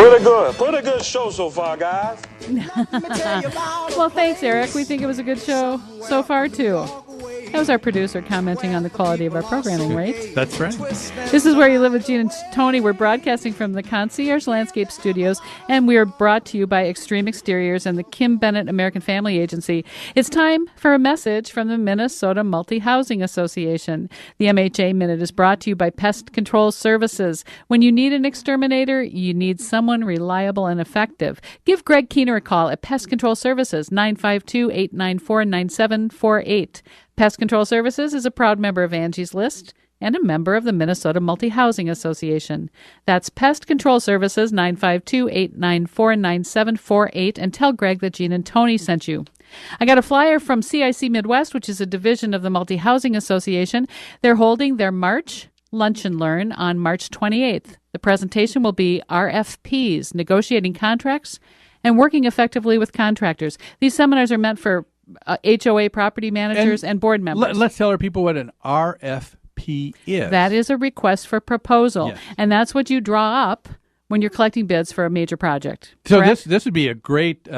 Pretty good show so far, guys. Well, thanks, Eric. We think it was a good show so far, too. That was our producer commenting on the quality of our programming, right? That's right. This is Where You Live with Gene and Tony. We're broadcasting from the Concierge Landscape Studios, and we are brought to you by Extreme Exteriors and the Kim Bennett American Family Agency. It's time for a message from the Minnesota Multi-Housing Association. The MHA Minute is brought to you by Pest Control Services. When you need an exterminator, you need someone reliable and effective. Give Greg Keener a call at Pest Control Services, 952-894-9748. Pest Control Services is a proud member of Angie's List and a member of the Minnesota Multi-Housing Association. That's Pest Control Services, 952-894-9748, and tell Greg that Gene and Tony sent you. I got a flyer from CIC Midwest, which is a division of the Multi-Housing Association. They're holding their March Lunch and Learn on March 28th. The presentation will be RFPs, negotiating contracts and working effectively with contractors. These seminars are meant for HOA property managers and board members. Let's tell our people what an RFP is. That is a request for proposal, yes. And that's what you draw up when you're collecting bids for a major project. So this would be a great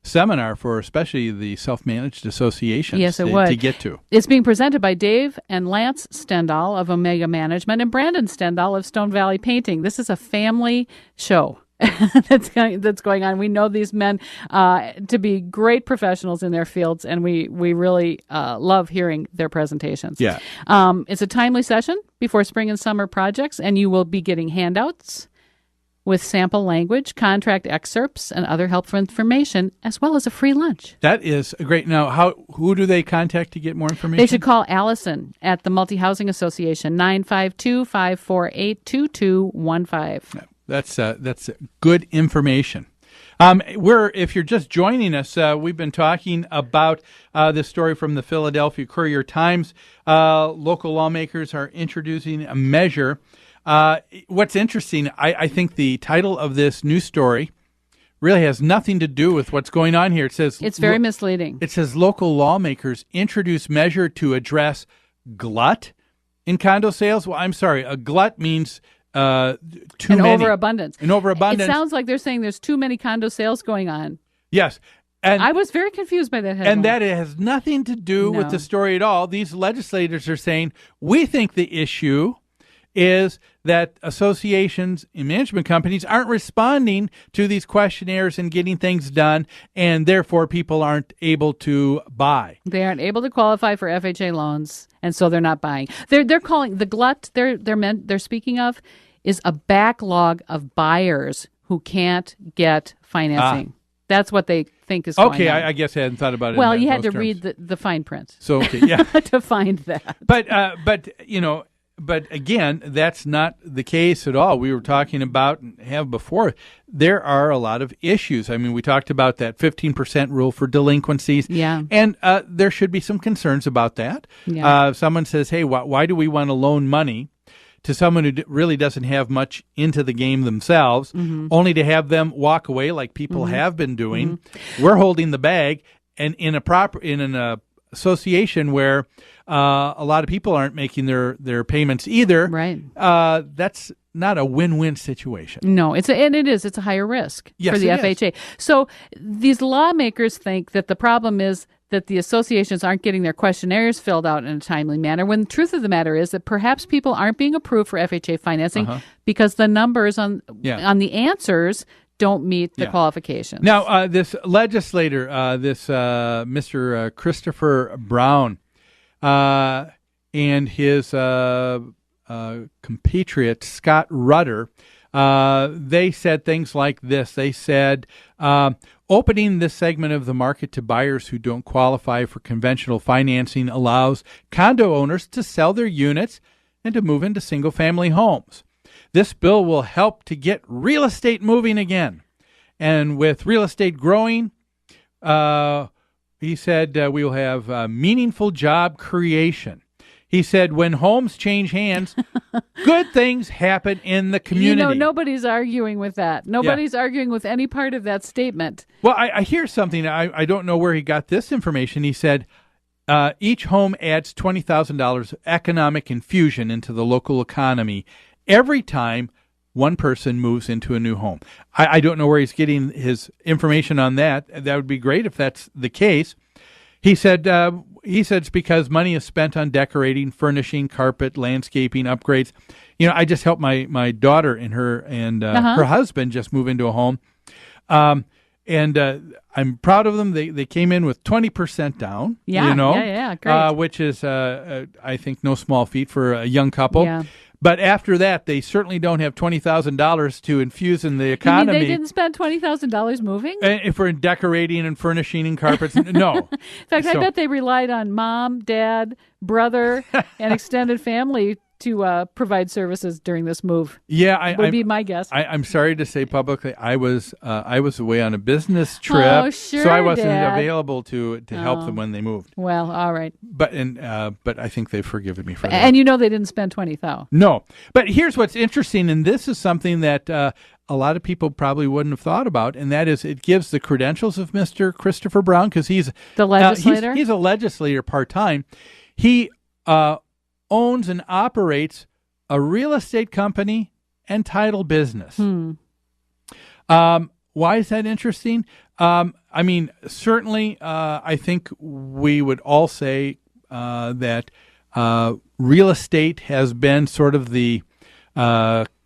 seminar for especially the self-managed associations. Yes, it would. To get to. It's being presented by Dave and Lance Stendhal of Omega Management and Brandon Stendhal of Stone Valley Painting. This is a family show. that's going on. We know these men to be great professionals in their fields, and we really love hearing their presentations. Yeah. It's a timely session before spring and summer projects, and you will be getting handouts with sample language, contract excerpts, and other helpful information, as well as a free lunch. That is great. Now, who do they contact to get more information? They should call Allison at the Multi-Housing Association, 952-548-2215. That's good information. If you're just joining us, we've been talking about this story from the Philadelphia Courier-Times. Local lawmakers are introducing a measure. What's interesting, I think the title of this news story really has nothing to do with what's going on here. It says it's very misleading. It says local lawmakers introduce measure to address glut in condo sales. Well, I'm sorry, a glut means too many. Overabundance. An overabundance. It sounds like they're saying there's too many condo sales going on. Yes. And I was very confused by that headline. And that it has nothing to do with the story at all. These legislators are saying, we think the issue is that associations and management companies aren't responding to these questionnaires and getting things done, and therefore people aren't able to buy. They aren't able to qualify for FHA loans, and so they're not buying. They're calling the glut they're speaking of is a backlog of buyers who can't get financing. That's what they think is going on. I guess I hadn't thought about it. Well, you had to read the fine print. So yeah, to find that. But again, that's not the case at all. We were talking about and have before. There are a lot of issues. I mean, we talked about that 15% rule for delinquencies. Yeah. And there should be some concerns about that. Yeah. Someone says, hey, why do we want to loan money to someone who really doesn't have much into the game themselves, only to have them walk away like people have been doing? We're holding the bag, and in an association where a lot of people aren't making their payments either. Right. That's not a win-win situation. No, it's a higher risk for the FHA. So these lawmakers think that the problem is that the associations aren't getting their questionnaires filled out in a timely manner, when the truth of the matter is that perhaps people aren't being approved for FHA financing because the numbers on the answers don't meet the qualifications. Now, this legislator, Mr. Christopher Brown, and his compatriot, Scott Rutter, they said things like this. They said, opening this segment of the market to buyers who don't qualify for conventional financing allows condo owners to sell their units and to move into single-family homes. This bill will help to get real estate moving again. And with real estate growing, he said, we will have meaningful job creation. He said, when homes change hands, good things happen in the community. Nobody's arguing with that. Nobody's arguing with any part of that statement. Well, I hear something. I don't know where he got this information. He said, each home adds $20,000 economic infusion into the local economy every time one person moves into a new home. I don't know where he's getting his information on that. That would be great if that's the case. He said it's because money is spent on decorating, furnishing, carpet, landscaping, upgrades. I just helped my daughter and her husband just move into a home. And I'm proud of them. They came in with 20% down. Yeah, great. Which is, I think, no small feat for a young couple. Yeah. But after that, they certainly don't have $20,000 to infuse in the economy. You mean they didn't spend $20,000 moving? If we're decorating and furnishing and carpets, no. In fact, I bet they relied on mom, dad, brother, and extended family to provide services during this move. Yeah, would be my guess. I'm sorry to say publicly, I was away on a business trip, sure, so I wasn't Dad. available to help them when they moved. Well, all right. But I think they've forgiven me for that. And they didn't spend 20 though. No, but here's what's interesting, and this is something that a lot of people probably wouldn't have thought about, and that is it gives the credentials of Mr. Christopher Brown, because he's the legislator. He's a legislator part-time. He owns and operates a real estate company and title business. Why is that interesting? Certainly, I think we would all say that real estate has been sort of the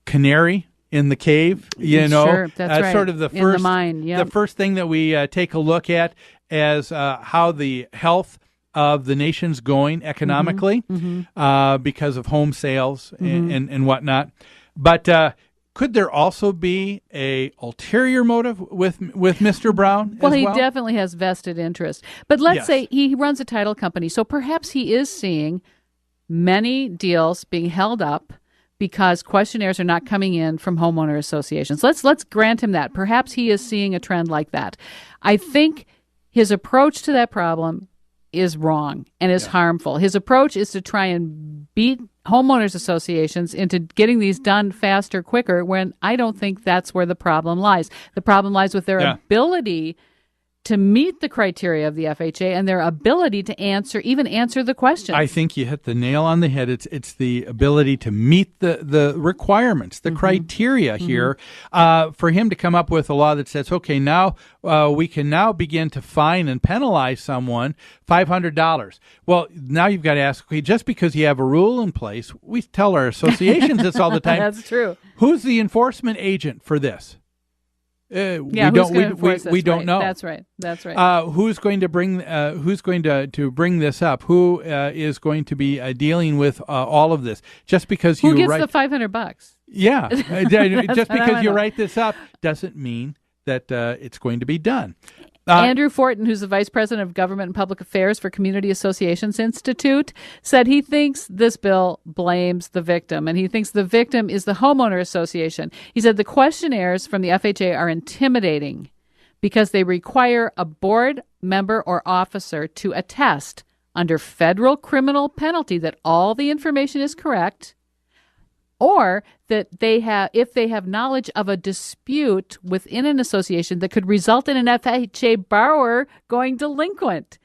canary in the cave. Sure, that's right. Sort of the first, in the mine. Yep. The first thing that we take a look at as how the health of the nation's going economically because of home sales and whatnot. But could there also be a ulterior motive with Mr. Brown as well? He definitely has vested interest. But let's say he runs a title company, so perhaps he is seeing many deals being held up because questionnaires are not coming in from homeowner associations. Let's grant him that. Perhaps he is seeing a trend like that. I think his approach to that problem is wrong and is harmful. His approach is to try and beat homeowners associations into getting these done faster, quicker, when I don't think that's where the problem lies. The problem lies with their ability to meet the criteria of the FHA and their ability to answer the questions. I think you hit the nail on the head. It's the ability to meet the requirements, the criteria here, for him to come up with a law that says, okay, now we can now begin to fine and penalize someone $500. Well, now you've got to ask, okay, just because you have a rule in place, we tell our associations this all the time. That's true. Who's the enforcement agent for this? We don't know. That's right. Who's going to bring bring this up? Who is going to be dealing with all of this? Just because who gets the $500? Yeah, just because you write this up doesn't mean that it's going to be done. Andrew Fortin, who's the Vice President of Government and Public Affairs for Community Associations Institute, said he thinks this bill blames the victim, and he thinks the victim is the homeowner association. He said the questionnaires from the FHA are intimidating because they require a board member or officer to attest under federal criminal penalty that all the information is correct, or that if they have knowledge of a dispute within an association that could result in an FHA borrower going delinquent.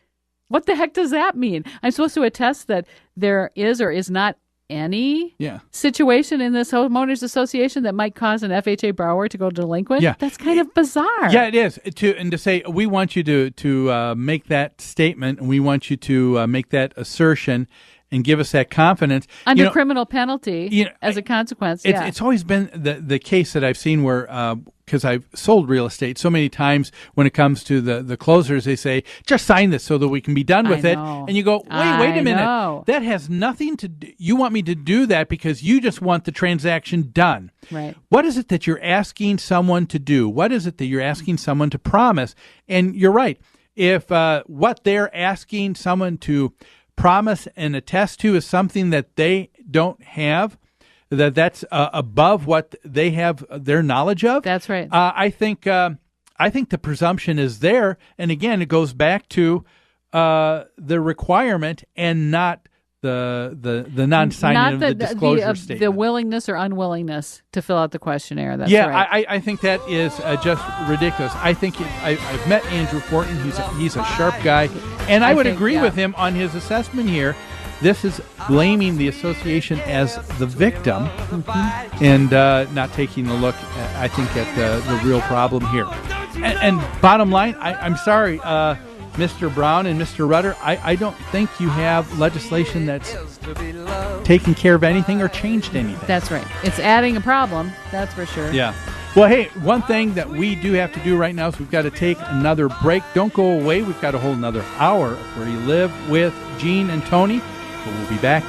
What the heck does that mean? I'm supposed to attest that there is or is not any situation in this homeowners association that might cause an FHA borrower to go delinquent? Yeah. That's kind of bizarre. Yeah, it is. To say, we want you to make that statement, and we want you to make that assertion and give us that confidence. Under criminal penalty as a consequence. It's always been the case that I've seen where, because I've sold real estate so many times, when it comes to the closers, they say, just sign this so that we can be done with it. And you go, wait a minute. That has nothing to do. You want me to do that because you just want the transaction done. Right. What is it that you're asking someone to do? What is it that you're asking someone to promise? And you're right. If what they're asking someone to promise and attest to is something that they don't have, that's above what they have their knowledge of. That's right. I think the presumption is there, and again, it goes back to the requirement and not the non-signing of the disclosure statement. The willingness or unwillingness to fill out the questionnaire. That's right. I think that is just ridiculous. I think I've met Andrew Fortin. He's a sharp guy, and I would agree with him on his assessment here This is blaming the association as the victim and not taking a look, I think, at the real problem here. And bottom line, I'm sorry, Mr. Brown and Mr. Rudder, I don't think you have legislation that's taken care of anything or changed anything. That's right. It's adding a problem, that's for sure. Yeah. Well, hey, one thing that we do have to do right now is we've got to take another break. Don't go away. We've got a whole another hour of Where You Live with Gene and Tony. We'll be back